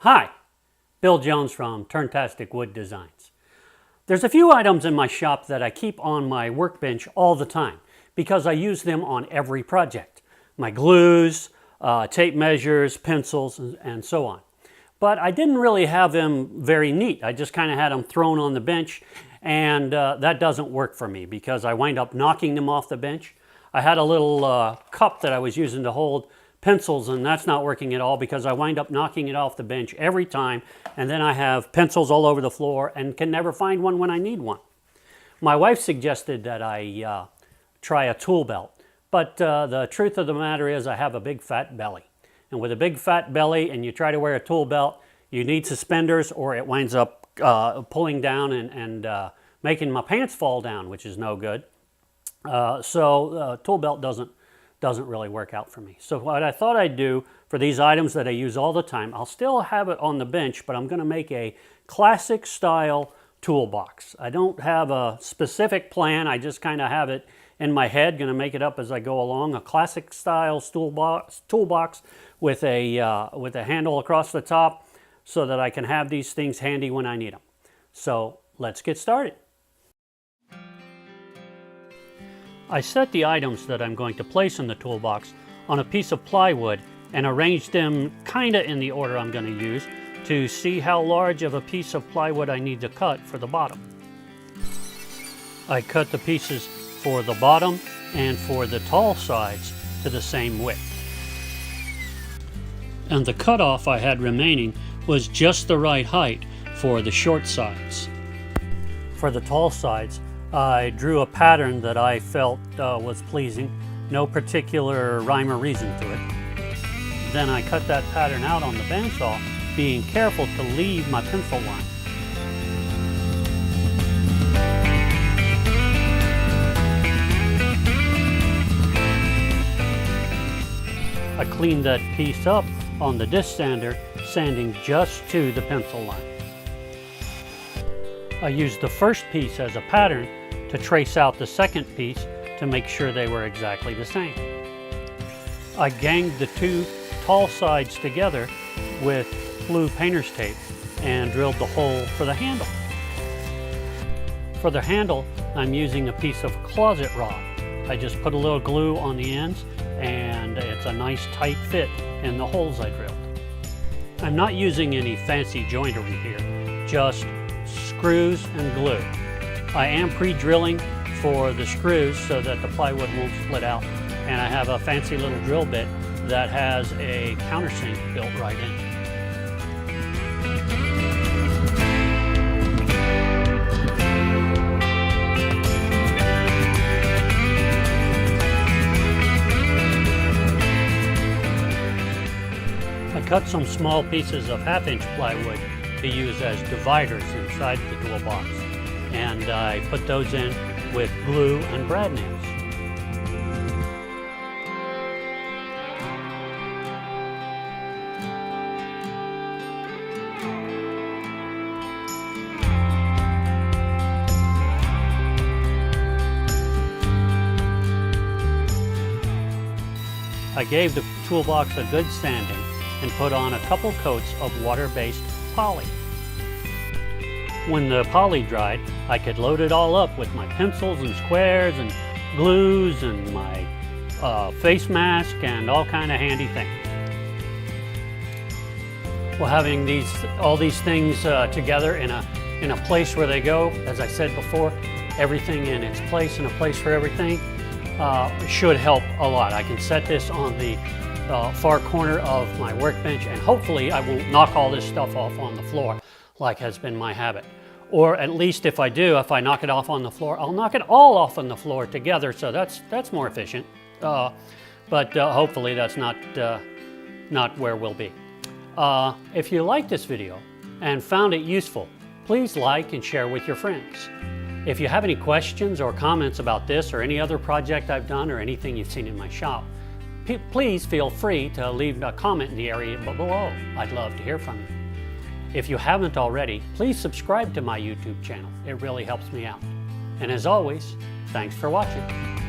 Hi, Bill Jones from Turntastic Wood Designs. There's a few items in my shop that I keep on my workbench all the time because I use them on every project. My glues, tape measures, pencils, and so on. But I didn't really have them very neat. I just kind of had them thrown on the bench, and that doesn't work for me because I wind up knocking them off the bench. I had a little cup that I was using to hold pencils, and that's not working at all because I wind up knocking it off the bench every time, and then I have pencils all over the floor and can never find one when I need one. My wife suggested that I try a tool belt, but the truth of the matter is I have a big fat belly. And with a big fat belly and you try to wear a tool belt, you need suspenders or it winds up pulling down and making my pants fall down, which is no good. So tool belt doesn't really work out for me. So what I thought I'd do for these items that I use all the time, I'll still have it on the bench, but I'm going to make a classic style toolbox. I don't have a specific plan, I just kind of have it in my head, going to make it up as I go along. A classic style toolbox with a handle across the top so that I can have these things handy when I need them. So let's get started. I set the items that I'm going to place in the toolbox on a piece of plywood and arranged them kind of in the order I'm going to use to see how large of a piece of plywood I need to cut for the bottom. I cut the pieces for the bottom and for the tall sides to the same width. And the cutoff I had remaining was just the right height for the short sides. For the tall sides, I drew a pattern that I felt was pleasing, no particular rhyme or reason to it. Then I cut that pattern out on the bandsaw, being careful to leave my pencil line. I cleaned that piece up on the disc sander, sanding just to the pencil line. I used the first piece as a pattern to trace out the second piece to make sure they were exactly the same. I ganged the two tall sides together with blue painter's tape and drilled the hole for the handle. For the handle, I'm using a piece of closet rod. I just put a little glue on the ends and it's a nice tight fit in the holes I drilled. I'm not using any fancy joinery here, just screws and glue. I am pre-drilling for the screws so that the plywood won't split out, and I have a fancy little drill bit that has a countersink built right in. I cut some small pieces of 1/2-inch plywood to use as dividers inside the toolbox, and I put those in with glue and brad nails. I gave the toolbox a good sanding and put on a couple coats of water-based poly. When the poly dried, I could load it all up with my pencils and squares and glues and my face mask and all kind of handy things. Well, having all these things together in a place where they go, as I said before, everything in its place and a place for everything should help a lot. I can set this on the far corner of my workbench, and hopefully I won't knock all this stuff off on the floor like has been my habit. Or at least if I knock it off on the floor, I'll knock it all off on the floor together, so that's more efficient. But hopefully that's not where we'll be. If you liked this video and found it useful, please like and share with your friends. If you have any questions or comments about this or any other project I've done or anything you've seen in my shop, please feel free to leave a comment in the area below. I'd love to hear from you. If you haven't already, please subscribe to my YouTube channel. It really helps me out. And as always, thanks for watching.